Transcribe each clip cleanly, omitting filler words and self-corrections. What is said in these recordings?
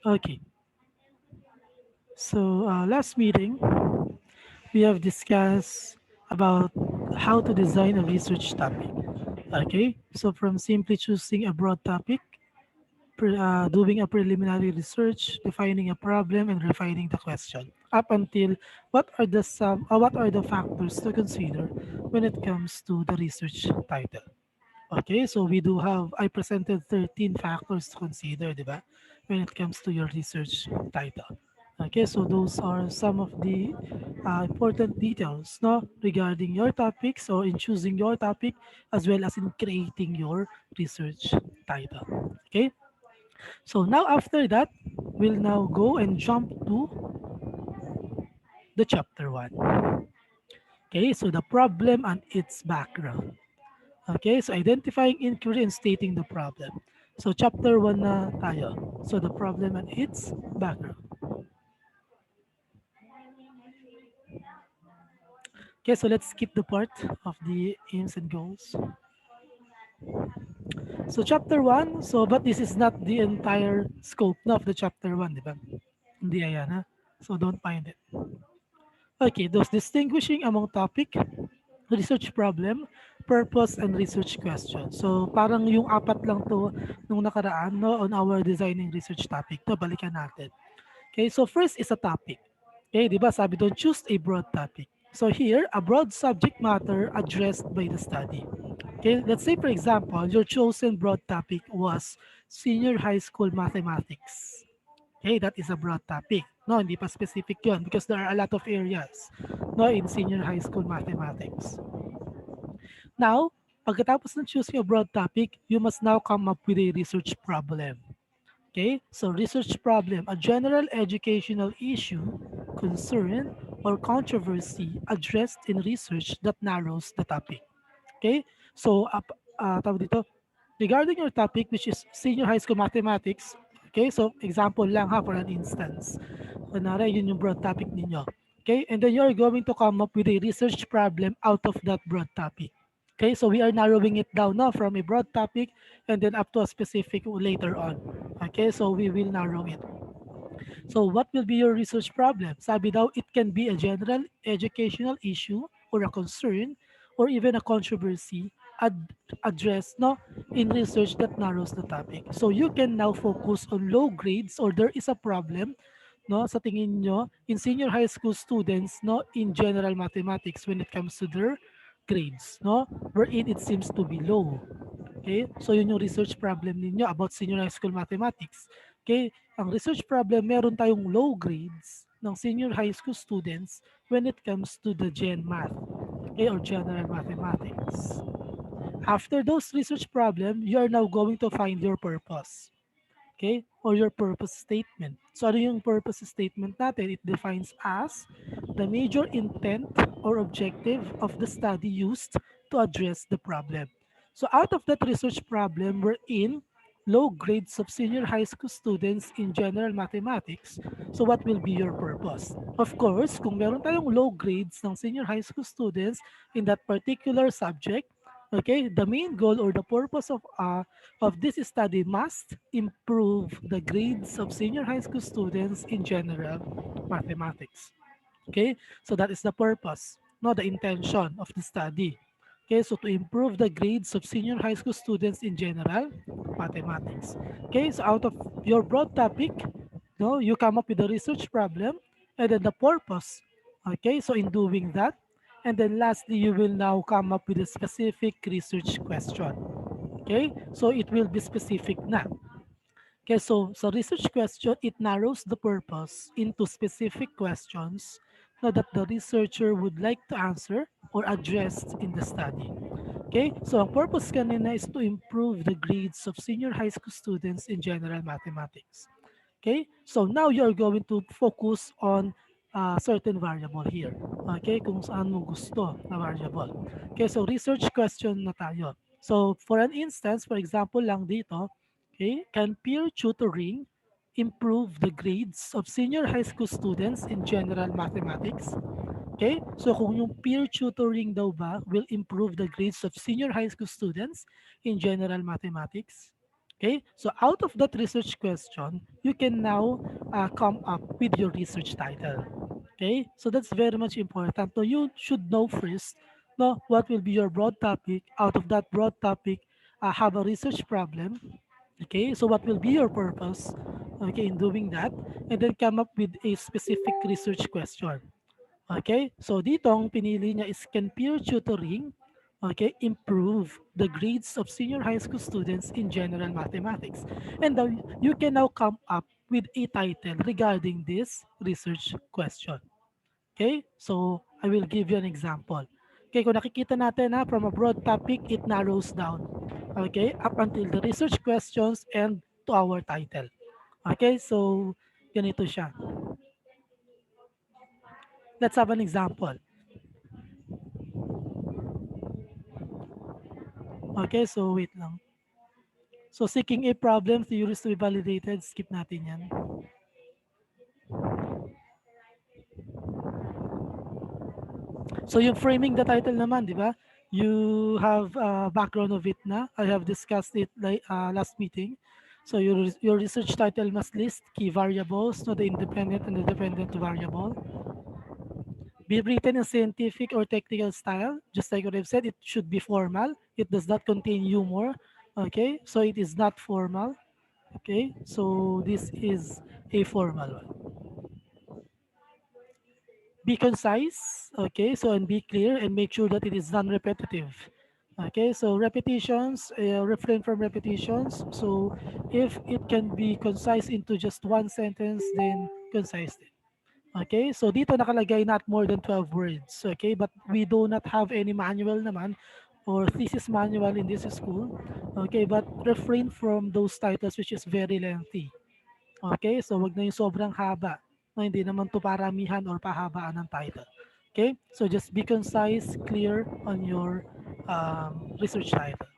Okay, so last meeting we have discussed about how to design a research topic. Okay, so from simply choosing a broad topic, doing a preliminary research, defining a problem, and refining the question, up until what are the factors to consider when it comes to the research title. Okay, so we do have, I presented 13 factors to consider, di ba? When it comes to your research title. Okay, so those are some of the important details no, regarding your topics or in choosing your topic as well as in creating your research title. Okay, so now after that, we'll now go and jump to the chapter 1. Okay, so the problem and its background. Okay, so identifying inquiry and stating the problem. So chapter 1 na tayo. So the problem and its background. Okay, so let's skip the part of the aims and goals. So chapter 1, so but this is not the entire scope na of the chapter 1, di ba? Hindi ayan ha. So don't find it. Okay, those distinguishing among topic, research problem, purpose, and research question. So parang yung apat lang to nung nakaraan no, on our designing research topic. To balikan natin. Okay, so first is a topic. Okay, di ba sabi doon, choose a broad topic. So here, a broad subject matter addressed by the study. Okay, let's say for example, your chosen broad topic was senior high school mathematics. Okay, that is a broad topic. No, hindi pa specific yon because there are a lot of areas no, in senior high school mathematics. Now, pagkatapos ng choosing a broad topic, you must now come up with a research problem. Okay, so research problem, a general educational issue, concern, or controversy addressed in research that narrows the topic. Okay, so tawag dito, regarding your topic which is senior high school mathematics, okay, so example lang ha for an instance. Kunwari, yun yung broad topic ninyo. Okay, and then you're going to come up with a research problem out of that broad topic. Okay, so we are narrowing it down now from a broad topic and then up to a specific later on. Okay, so we will narrow it. So what will be your research problem? Sabi daw, it can be a general educational issue or a concern or even a controversy addressed no, in research that narrows the topic. So you can now focus on low grades or there is a problem no sa tingin nyo in senior high school students no in general mathematics when it comes to their grades no wherein it seems to be low. Okay? So yun yung research problem ninyo about senior high school mathematics. Okay? Ang research problem, meron tayong low grades ng senior high school students when it comes to the Gen Math, okay, or general mathematics. After those research problem, you are now going to find your purpose. Okay? Or your purpose statement. So ano yung purpose statement natin? It defines as the major intent or objective of the study used to address the problem. So out of that research problem, we're in low grades of senior high school students in general mathematics. So what will be your purpose? Of course, kung meron tayong low grades ng senior high school students in that particular subject, okay, the main goal or the purpose of this study must improve the grades of senior high school students in general mathematics. Okay, so that is the purpose, not the intention of the study. Okay, so to improve the grades of senior high school students in general mathematics. Okay, so out of your broad topic, no, you come up with a research problem and then the purpose. Okay, so in doing that, and then lastly, you will now come up with a specific research question. Okay, so it will be specific na. Okay, so sa research question, it narrows the purpose into specific questions now that the researcher would like to answer or address in the study. Okay, so ang purpose kanina is to improve the grades of senior high school students in general mathematics. Okay, so now you are going to focus on a certain variable here. Okay, kung saan mo gusto na variable. Okay, so research question na tayo. So for an instance, for example lang dito, okay, can peer tutoring improve the grades of senior high school students in general mathematics? Okay, so kung yung peer tutoring daw ba will improve the grades of senior high school students in general mathematics? Okay, so out of that research question, you can now come up with your research title. Okay, so that's very much important. So you should know first, know what will be your broad topic. Out of that broad topic, have a research problem. Okay, so what will be your purpose? Okay, in doing that, and then come up with a specific research question. Okay, so dito ang pinili niya is can peer tutoring, okay, improve the grades of senior high school students in general mathematics. And now you can now come up with a title regarding this research question. Okay, so I will give you an example. Okay, kung nakikita natin na from a broad topic, it narrows down. Okay, up until the research questions and to our title. Okay, so ganito siya. Let's have an example. Okay, so wait lang. So seeking a problem theories to be validated, skip natin yan. So yung framing the title naman, di ba? You have background of it na. I have discussed it like last meeting. So your research title must list key variables, no, the independent and the dependent variable. Be written in scientific or technical style. Just like what I've said, it should be formal. It does not contain humor. Okay, so it is not formal. Okay, so this is a formal one. Be concise, okay, so and be clear and make sure that it is non-repetitive. Okay, so repetitions, refrain from repetitions. So if it can be concise into just one sentence, then concise it. Okay, so dito nakalagay not more than 12 words. Okay, but we do not have any manual naman or thesis manual in this school. Okay, but refrain from those titles which is very lengthy. Okay, so wag na yung sobrang haba na hindi naman to paramihan or pahabaan ng title. Okay, so just be concise, clear on your research title.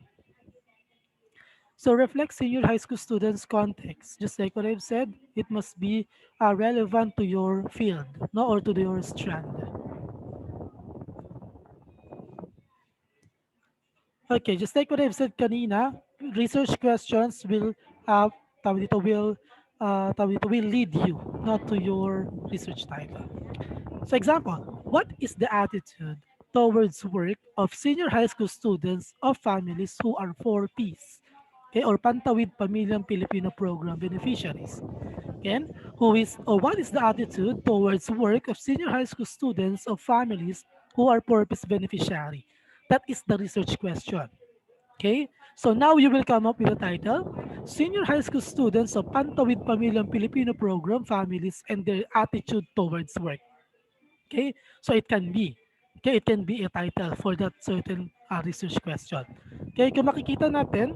So reflect senior high school students' context. Just like what I've said, it must be relevant to your field, no, or to your strand. Okay, just like what I've said kanina, research questions will tawag dito, will lead you not to your research title. So example, what is the attitude towards work of senior high school students of families who are 4Ps? Okay, or Pantawid Pamilyang Pilipino Program beneficiaries. Again, who is or what is the attitude towards work of senior high school students of families who are 4Ps beneficiary? That is the research question. Okay, so now you will come up with a title, Senior High School Students of Pantawid Pamilyang Pilipino Program Families and Their Attitude Towards Work. Okay, so it can be. Okay, it can be a title for that certain research question. Okay, kung makikita natin,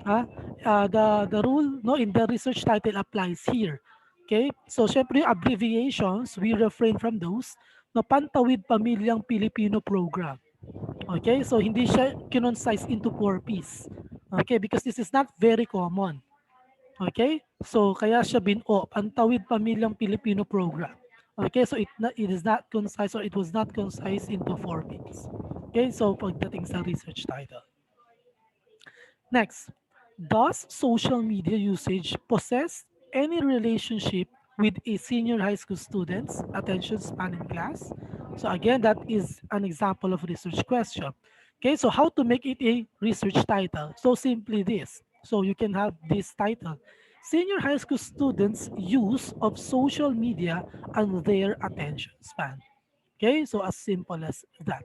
the rule no in the research title applies here. Okay, so syempre yung abbreviations, we refrain from those. No, Pantawid Pamilyang Pilipino Program. Okay, so hindi siya kinoncise into 4 Ps. Okay, because this is not very common. Okay? So kaya siya binuo, Pantawid Pamilyang Pilipino Program. Okay, so it is not concise or it was not concise into 4 bits. Okay, so pagdating sa research title. Next, does social media usage possess any relationship with a senior high school student's attention span in class? So again, that is an example of research question. Okay, so how to make it a research title? So simply this. So you can have this title. Senior high school students' use of social media and their attention span. Okay, so as simple as that.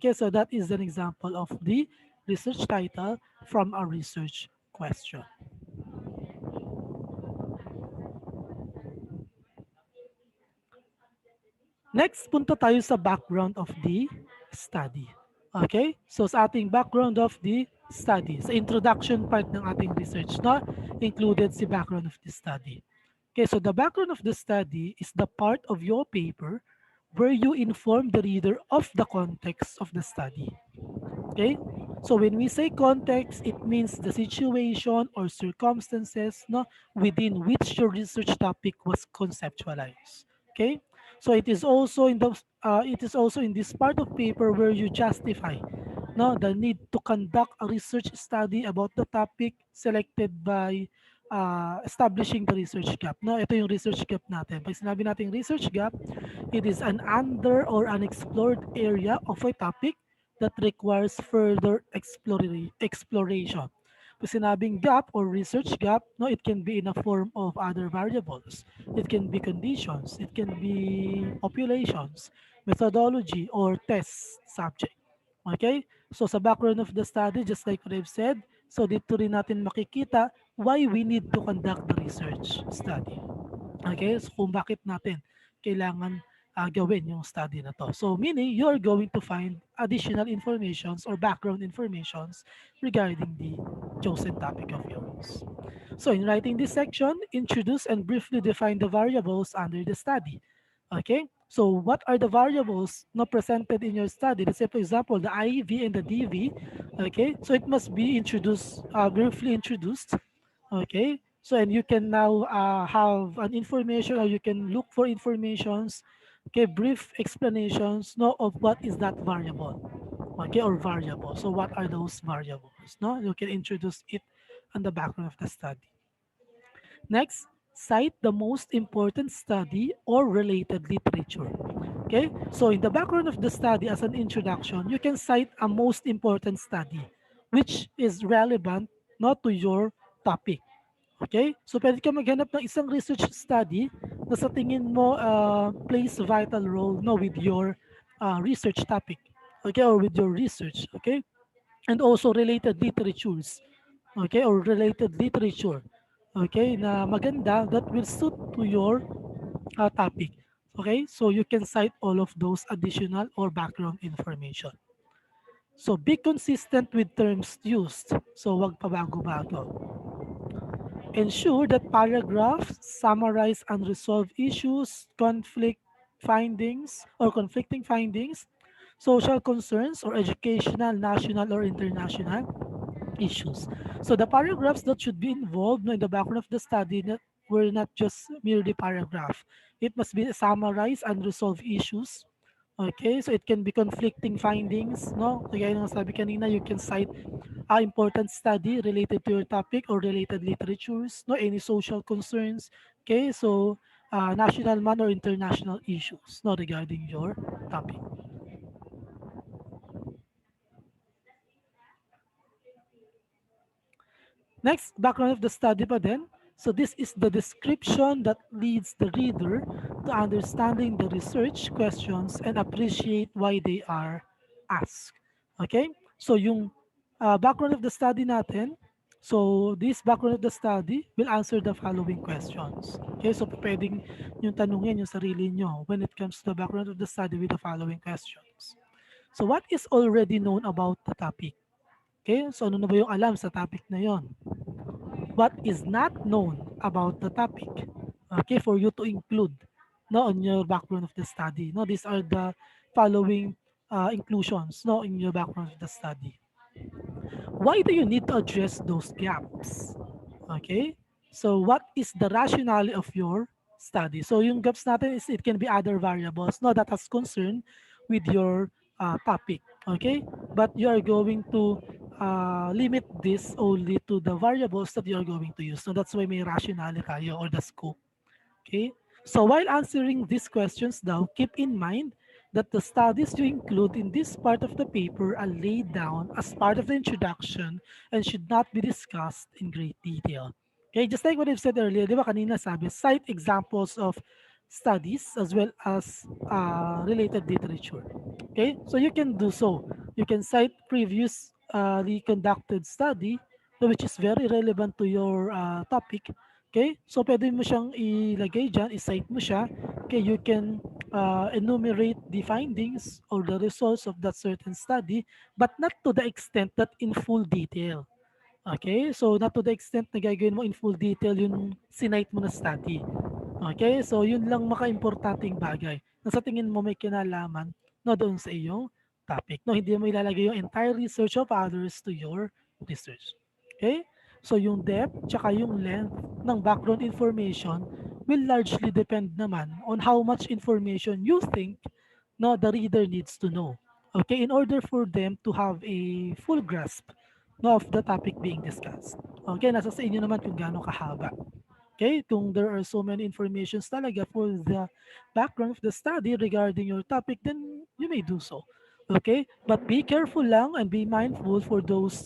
Okay, so that is an example of the research title from a research question. Next, punta tayo sa background of the study. Okay? So sa ating background of the study, sa introduction part ng ating research, no, included si background of the study. Okay, so the background of the study is the part of your paper where you inform the reader of the context of the study. Okay? So when we say context, it means the situation or circumstances no, within which your research topic was conceptualized. Okay? So it is also in this part of paper where you justify No, the need to conduct a research study about the topic selected by establishing the research gap. No, ito yung research gap natin. Pag sinabi natin research gap, it is an under or unexplored area of a topic that requires further exploration. Pag sinabing gap or research gap, no, it can be in a form of other variables. It can be conditions, it can be populations, methodology, or test subject. Okay? So sa background of the study, just like what I've said, so dito rin natin makikita why we need to conduct the research study. Okay? So kung bakit natin kailangan gawin yung study na to. So meaning, you're going to find additional informations or background informations regarding the chosen topic of yours. So in writing this section, introduce and briefly define the variables under the study. Okay? So what are the variables not presented in your study? Let's say, for example, the IV and the DV. Okay? So it must be introduced, briefly introduced. Okay? So and you can now have an information, or you can look for informations, okay, brief explanations, no, of what is that variable, okay, or variable. So what are those variables? No, you can introduce it on the background of the study. Next, cite the most important study or related literature. Okay, so in the background of the study, as an introduction, you can cite a most important study which is relevant not to your topic. Okay, so pwede ka maghanap ng isang research study na sa tingin mo plays vital role no with your research topic, okay, or with your research, okay, and also related literatures, okay, or related literature, okay, na maganda that will suit to your topic. Okay, so you can cite all of those additional or background information. So be consistent with terms used. So wag pabago-bago. Ensure that paragraphs summarize unresolved issues, conflicting findings, social concerns, or educational, national, or international issues. So the paragraphs that should be involved no, in the background of the study were not just merely paragraph. It must be summarize unresolved issues. Okay, so it can be conflicting findings, no? Kaya yung sabi kanina, you can cite important study related to your topic or related literatures, no? Any social concerns. Okay, so national man or international issues, no, regarding your topic. Next, background of the study pa din. So this is the description that leads the reader to understanding the research questions and appreciate why they are asked. Okay? So yung background of the study natin, so this background of the study will answer the following questions. Okay? So pwedeng yung tanungin yung sarili nyo when it comes to the background of the study with the following questions. So what is already known about the topic? Okay? So ano na ba yung alam sa topic na yon? What is not known about the topic, okay, for you to include no on your background of the study. No, these are the following inclusions no in your background of the study. Why do you need to address those gaps? Okay, so what is the rationale of your study? So yung gaps natin is it can be other variables no that has concern with your topic. Okay, but you are going to limit this only to the variables that you are going to use. So that's why may rationale tayo or the scope. Okay? So while answering these questions now, keep in mind that the studies you include in this part of the paper are laid down as part of the introduction and should not be discussed in great detail. Okay, just like what I've said earlier, di ba kanina sabi, cite examples of studies as well as related literature. Okay, so you can do so. You can cite previously conducted study which is very relevant to your topic. Okay? So, pwede mo siyang ilagay dyan, i-cite mo siya. Okay, you can enumerate the findings or the results of that certain study, but not to the extent that in full detail. Okay? So, not to the extent na gagawin mo in full detail yung sinite mo na study. Okay? So, yun lang maka-importanting bagay na sa tingin mo may kinalaman no, doon sa iyong topic. No, hindi mo ilalagay yung entire research of others to your research. Okay? So, yung depth tsaka yung length ng background information will largely depend naman on how much information you think no, the reader needs to know. okay, in order for them to have a full grasp no, of the topic being discussed. Okay, nasa sa inyo naman kung gaano kahaba. Okay, kung there are so many informations talaga for the background of the study regarding your topic, then you may do so. Okay, but be careful lang and be mindful for those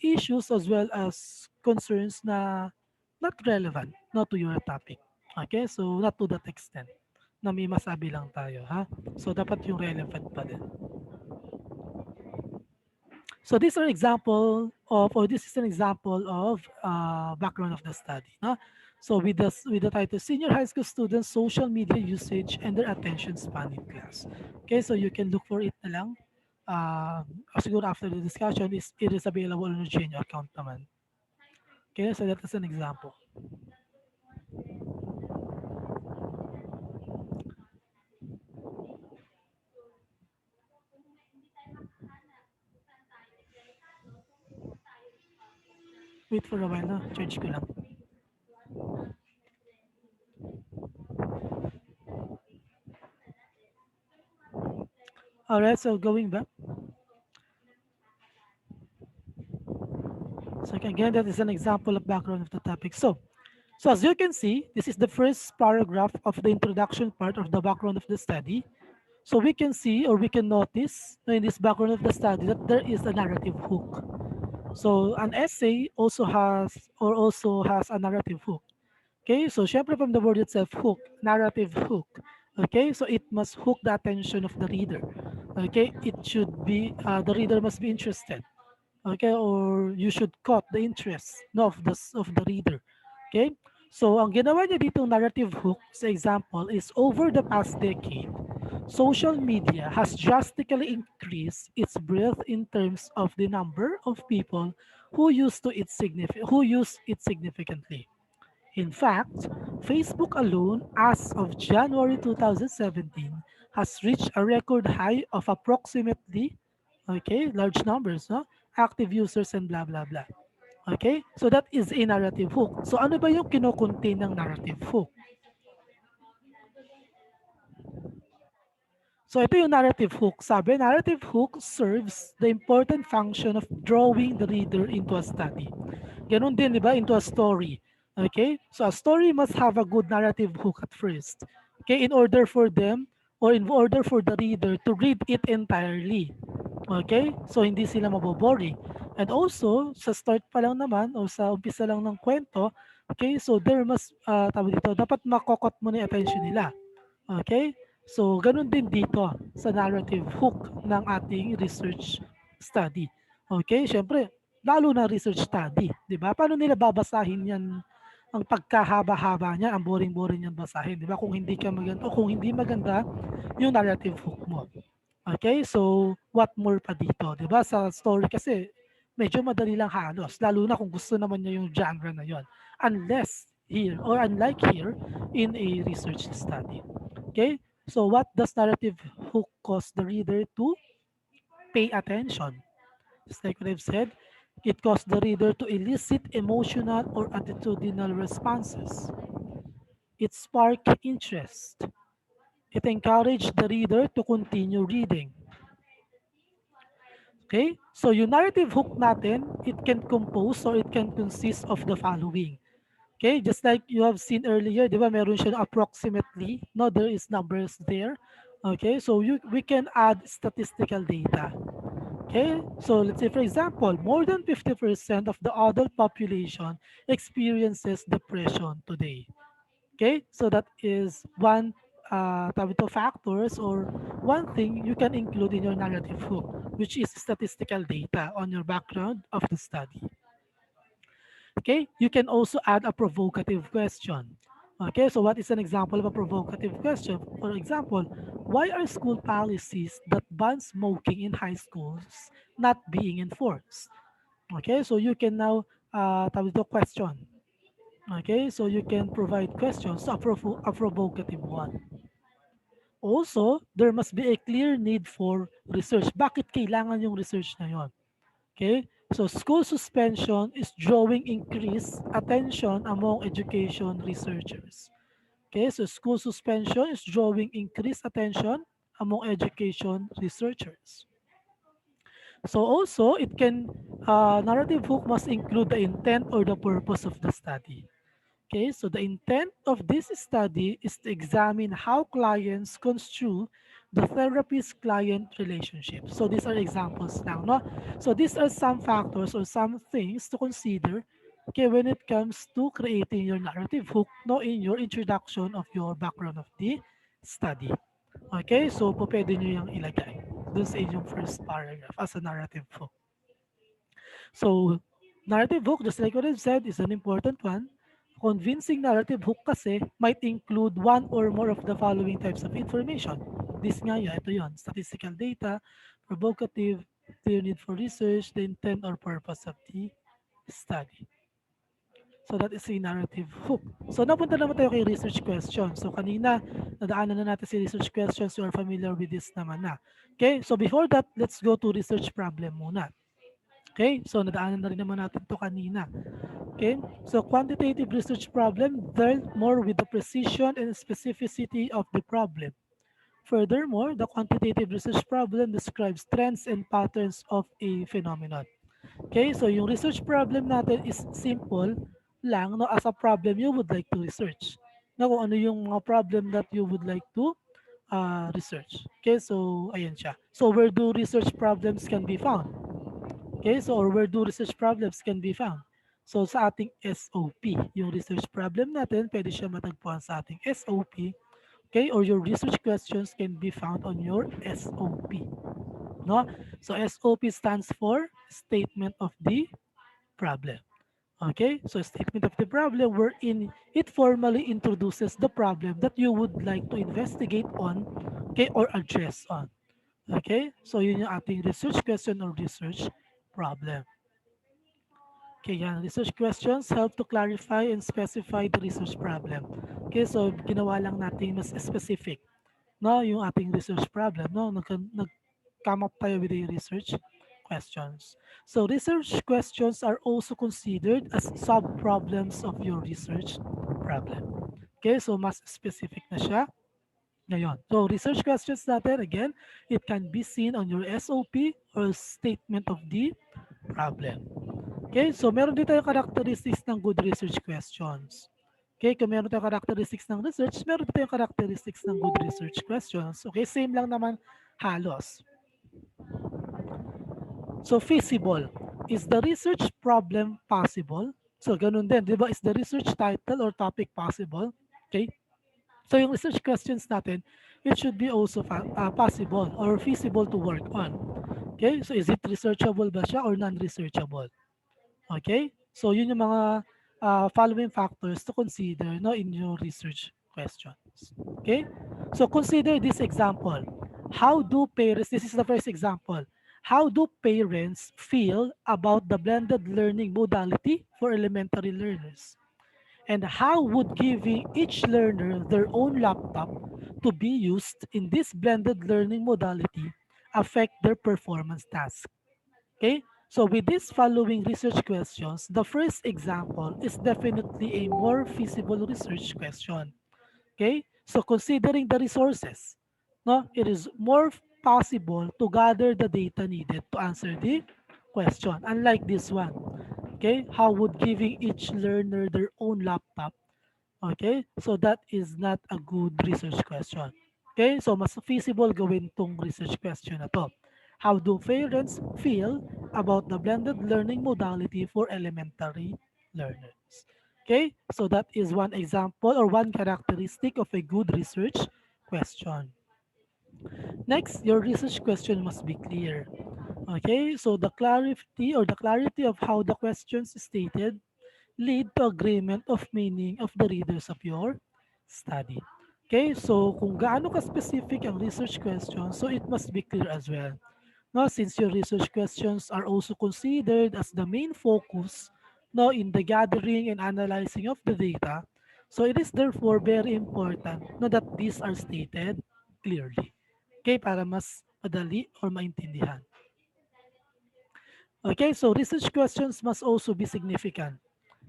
issues as well as concerns na not relevant, not to your topic. Okay, so not to that extent na may masabi lang tayo, ha? So dapat yung relevant pa din. So these are example of, or this is an example of background of the study. No? So with the title Senior High School Students Social Media Usage and Their Attention Span in Class. Okay, so you can look for it na lang. Siguro after the discussion, it is available on your Gmail account naman. Okay, so that is an example. Wait for a while, no? Charge ko lang. Alright, so going back. So again, that is an example of background of the topic. So as you can see, this is the first paragraph of the introduction part of the background of the study. So we can see or we can notice in this background of the study that there is a narrative hook. So an essay also has a narrative hook. Okay, so syempre from the word itself, hook, narrative hook. Okay, so it must hook the attention of the reader. Okay, it should be, the reader must be interested. Okay, or you should caught the interest no, of the reader. Okay, so ang ginawa niya dito narrative hook sa example is over the past decade, social media has drastically increased its breadth in terms of the number of people who use it significantly. In fact, Facebook alone, as of January 2017, has reached a record high of approximately, okay, large numbers, no? Active users and blah, blah, blah. Okay? So that is a narrative hook. So ano ba yung kinokontain ng narrative hook? So ito yung narrative hook. Sabi, narrative hook serves the important function of drawing the reader into a study. Ganun din, di ba? Into a story. Okay? So a story must have a good narrative hook at first. Okay? In order for them or in order for the reader to read it entirely. Okay? So hindi sila maboboring. And also, sa start pa lang naman o sa umpisa lang ng kwento, okay? So there must, tawag dito, dapat makokot mo na yung attention nila. Okay? So, ganun din dito sa narrative hook ng ating research study. Okay? Siyempre, lalo na research study. Di ba? Paano nila babasahin yan ang pagkahaba-haba niya, ang boring-boring niyan basahin, di ba? Kung hindi ka maganda o kung hindi maganda yung narrative hook mo. Okay? So, what more pa dito, di ba? Sa story kasi, medyo madali lang halos, lalo na kung gusto naman niya yung genre na yon. Unless here, or unlike here, in a research study. Okay? So what does narrative hook cause the reader to pay attention? Just like what I've said, it causes the reader to elicit emotional or attitudinal responses. It sparks interest. It encourages the reader to continue reading. Okay? So yung narrative hook natin, it can compose or it can consist of the following. Okay, just like you have seen earlier, di ba, meron siya approximately, no, there is numbers there. Okay, so we can add statistical data. Okay, so let's say for example, more than 50% of the adult population experiences depression today. Okay, so that is one tawag ito, factors or one thing you can include in your narrative hook, which is statistical data on your background of the study. Okay, you can also add a provocative question. Okay, so what is an example of a provocative question? For example, why are school policies that ban smoking in high schools not being enforced? Okay, so you can now tawag ito, question. Okay, so you can provide questions, a provocative one. Also, there must be a clear need for research. Bakit kailangan yung research na yon? Okay, so school suspension is drawing increased attention among education researchers. Okay, so school suspension is drawing increased attention among education researchers. So also, it can narrative hook must include the intent or the purpose of the study. Okay, so the intent of this study is to examine how clients construe the therapist-client relationship. So these are examples now, no? So these are some factors or some things to consider, okay, when it comes to creating your narrative hook, no, in your introduction of your background of the study. Okay, so po pwede nyo yung ilagay dun sa inyong first paragraph as a narrative hook. So, narrative hook, just like what I've said, is an important one. Convincing narrative hook kasi might include one or more of the following types of information. This nga yun, ito yun, statistical data, provocative, clear need for research, the intent or purpose of the study. So that is a narrative hook. So napunta naman tayo kay research questions. So kanina, nadaanan na natin si research questions. You are familiar with this naman na. Okay, so before that, let's go to research problem muna. Okay, so nadaanan na rin naman natin to kanina. Okay, so quantitative research problem dealt more with the precision and specificity of the problem. Furthermore, the quantitative research problem describes trends and patterns of a phenomenon. Okay, so yung research problem natin is simple lang, no, as a problem you would like to research. Na kung ano yung mga problem that you would like to research. Okay, so ayan siya. So where do research problems can be found? Okay, so or where do research problems can be found? So sa ating SOP, yung research problem natin, pwede siya matagpuan sa ating SOP. Okay, or your research questions can be found on your SOP. No? So SOP stands for Statement of the Problem. Okay, so statement of the problem wherein it formally introduces the problem that you would like to investigate on, okay, or address on. Okay, so yun yung ating research question or research problem. Okay, yan. Research questions help to clarify and specify the research problem. Okay, so ginawa lang natin mas specific, no, yung ating research problem, no? Nag-come up tayo with the research questions. So research questions are also considered as sub-problems of your research problem. Okay, so mas specific na siya. Ngayon, so research questions natin, again, it can be seen on your SOP or statement of the problem. Okay, so meron din tayong characteristics ng good research questions. Okay, kung meron tayong characteristics ng research, meron din tayong characteristics ng good research questions. Okay, same lang naman halos. So feasible. Is the research problem possible? So ganun din, di ba? Is the research title or topic possible? Okay, so yung research questions natin, it should be also possible or feasible to work on. Okay, so is it researchable ba siya or non-researchable? Okay? So yun yung mga following factors to consider, no, in your research questions. Okay? So consider this example. How do parents, this is the first example, how do parents feel about the blended learning modality for elementary learners? And how would giving each learner their own laptop to be used in this blended learning modality affect their performance task? Okay, so with these following research questions, the first example is definitely a more feasible research question. Okay, so considering the resources, no, it is more possible to gather the data needed to answer the question. Unlike this one, okay, how would giving each learner their own laptop? Okay, so that is not a good research question. Okay, so mas feasible gawin tong research question na to. How do parents feel about the blended learning modality for elementary learners? Okay, so that is one example or one characteristic of a good research question. Next, your research question must be clear. Okay, so the clarity of how the questions stated lead to agreement of meaning of the readers of your study. Okay, so kung gaano ka-specific ang research question, so it must be clear as well. No, since your research questions are also considered as the main focus, no, in the gathering and analyzing of the data, so it is therefore very important, no, that these are stated clearly. Okay, para mas madali or maintindihan. Okay, so research questions must also be significant.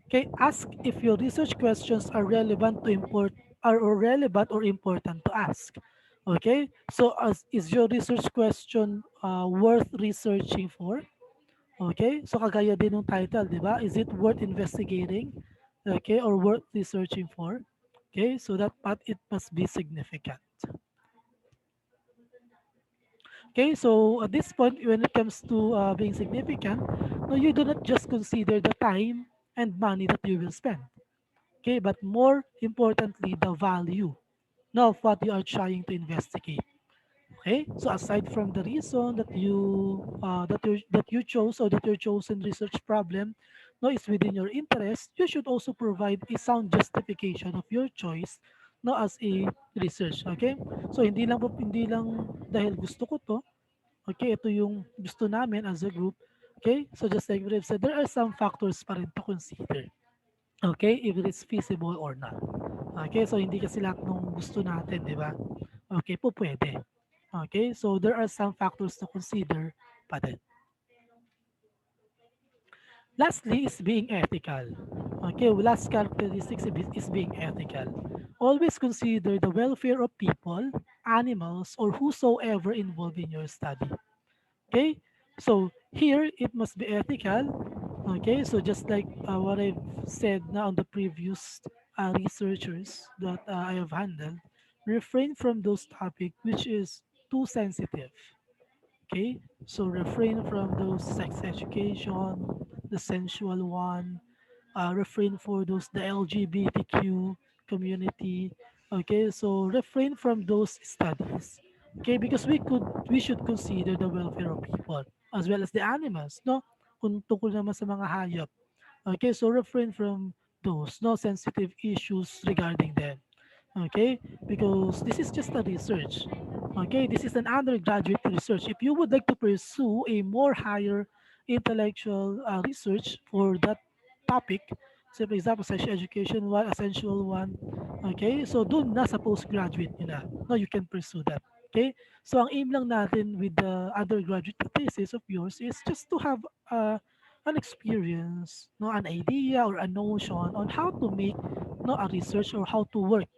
Okay, ask if your research questions are relevant or important to ask. Okay, so is your research question worth researching for? Okay, so kagaya din ng title, di ba? Is it worth investigating? Okay, or worth researching for? Okay, so that part, it must be significant. Okay, so at this point, when it comes to being significant, no, you do not just consider the time and money that you will spend. Okay, but more importantly, the value now of what you are trying to investigate. Okay, so aside from the reason that you chose, or that your chosen research problem no is within your interest, you should also provide a sound justification of your choice no as a research. Okay, so hindi lang dahil gusto ko to. Okay, ito yung gusto namin as a group. Okay, so just like we've said, there are some factors pa rin to consider. Okay, if it is feasible or not. Okay, so hindi kasi lahat ng gusto natin, di ba? Okay po, pwede. Okay, so there are some factors to consider pa din. Lastly is being ethical. Okay, last characteristic is being ethical. Always consider the welfare of people, animals, or whosoever involved in your study. Okay, so here it must be ethical. Okay, so just like what I've said now on the previous researchers that I have handled, refrain from those topics which is too sensitive. Okay, so refrain from those sex education, the sensual one, refrain for those the LGBTQ community. Okay, so refrain from those studies. Okay, because we should consider the welfare of people as well as the animals, no? Kung tungkol naman sa mga hayop. Okay, so refrain from those no sensitive issues regarding them. Okay, because this is just a research. Okay, this is an undergraduate research. If you would like to pursue a more higher intellectual research for that topic, so for example, sex education one, essential one, okay, so doon na sa postgraduate nyo na. No, you can pursue that. Okay, so ang aim lang natin with the undergraduate thesis of yours is just to have an experience, no, an idea or a notion on how to make no a research or how to work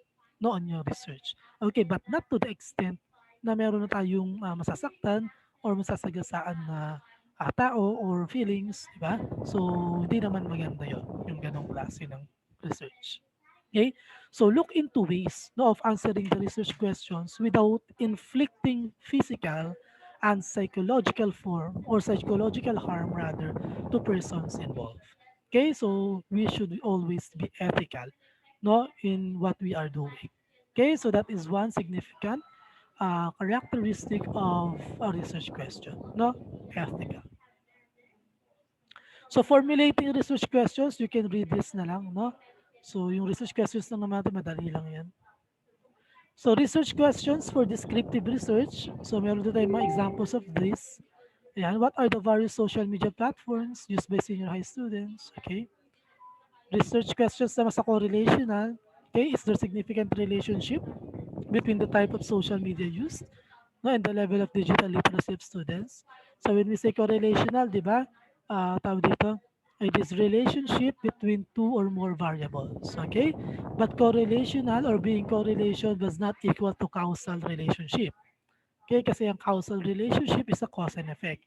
no on your research. Okay, but not to the extent na meron na tayong masasaktan or masasagasaan na tao or feelings, di ba? So, hindi naman maganda yon yung ganong klase ng research. Okay? So, look into ways no, of answering the research questions without inflicting physical and psychological form or psychological harm rather to persons involved. Okay, so we should always be ethical no in what we are doing. Okay, so that is one significant characteristic of a research question, no? Ethical. So formulating research questions, you can read this na lang, no? So yung research questions lang naman natin, madali lang yan. So research questions for descriptive research. So meron din tayong mga examples of this. Ayan, what are the various social media platforms used by senior high students? Okay. Research questions naman sa correlational. Okay, is there significant relationship between the type of social media used no, and the level of digital literacy of students. So when we say correlational, di ba, tawag dito, it is relationship between two or more variables. Okay? But correlational or being correlation does not equal to causal relationship. Okay? Kasi ang causal relationship is a cause and effect.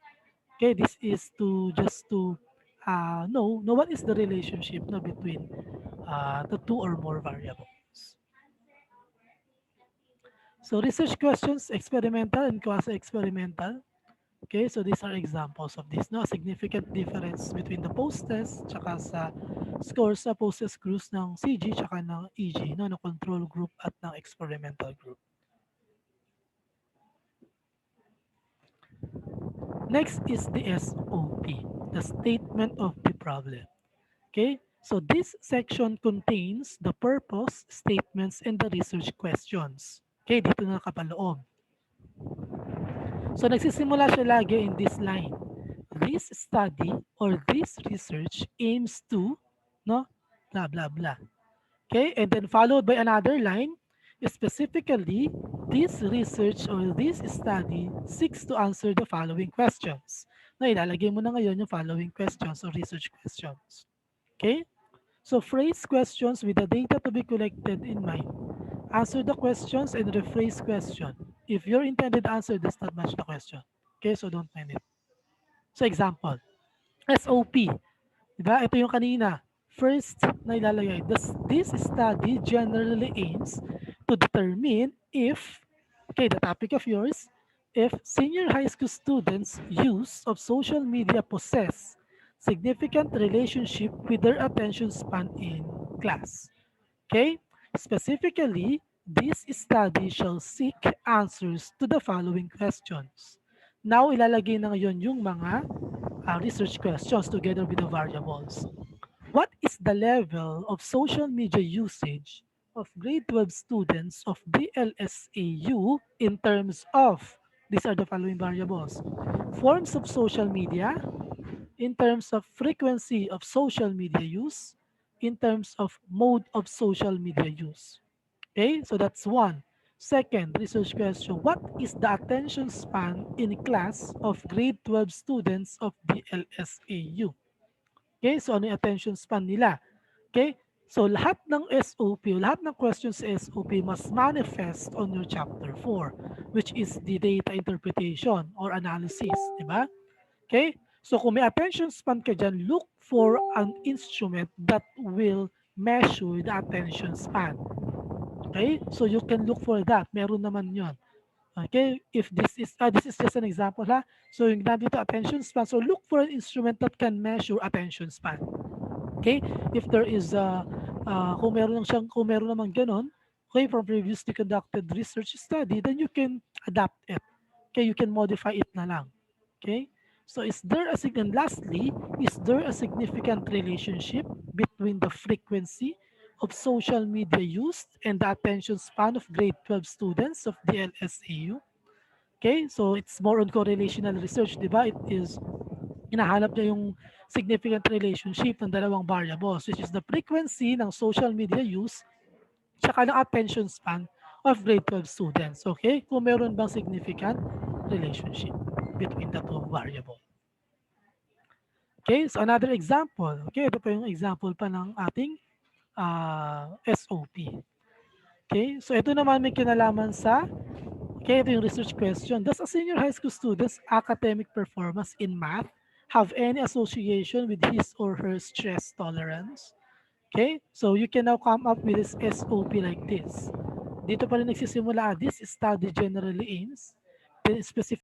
Okay? This is to just to know what is the relationship no, between the two or more variables. So research questions, experimental and quasi-experimental. Okay, so these are examples of this. No, a significant difference between the post-test tsaka sa scores sa post-test groups ng CG tsaka ng EG, no, ng control group at ng experimental group. Next is the SOP, the statement of the problem. Okay, so this section contains the purpose, statements, and the research questions. Okay, dito na nakapaloob. So nagsisimula siya lagi in this line. This study or this research aims to, no, blah, blah, blah. Okay, and then followed by another line, specifically, this research or this study seeks to answer the following questions. Na ilalagay mo na ngayon yung following questions or research questions. Okay, so phrase questions with the data to be collected in mind. Answer the questions and rephrase question. if your intended answer does not match the question. Okay, so don't mind it. So example, SOP. Diba? Ito yung kanina. First na ilalagay. This study generally aims to determine if, okay, the topic of yours, if senior high school students' use of social media possess significant relationship with their attention span in class. Okay? Specifically, this study shall seek answers to the following questions. Now, ilalagay na ngayon yung mga research questions together with the variables. What is the level of social media usage of grade 12 students of DLSAU in terms of, these are the following variables, forms of social media, in terms of frequency of social media use, in terms of mode of social media use. Okay, so that's one. Second, research question, what is the attention span in class of grade 12 students of the LSAU? Okay, so ano yung attention span nila? Okay, so lahat ng SOP, lahat ng questions sa SOP must manifest on your chapter 4, which is the data interpretation or analysis, di ba? Okay, so kung may attention span ka dyan, look for an instrument that will measure the attention span. Okay? So you can look for that. Meron naman yon. Okay? If this is just an example ha. So yung nandito attention span. So look for an instrument that can measure attention span. Okay? If there is kung meron naman ganon, okay, from previously conducted research study, then you can adapt it. Okay? You can modify it na lang. Okay? So is there a and lastly, is there a significant relationship between the frequency of social media used and the attention span of grade 12 students of the LSAU? Okay, so it's more on correlational research, di ba? It is, hinahanap niya yung significant relationship ng dalawang variables, which is the frequency ng social media use tsaka ng attention span of grade 12 students. Okay, kung meron bang significant relationship between the two variables. Okay, so another example. Okay, ito pa yung example pa ng ating SOP. Okay, so ito naman may kinalaman sa, okay, ito yung research question. Does a senior high school student's academic performance in math have any association with his or her stress tolerance? Okay, so you can now come up with this SOP like this. Dito pa rin nagsisimula, this study generally aims, then specific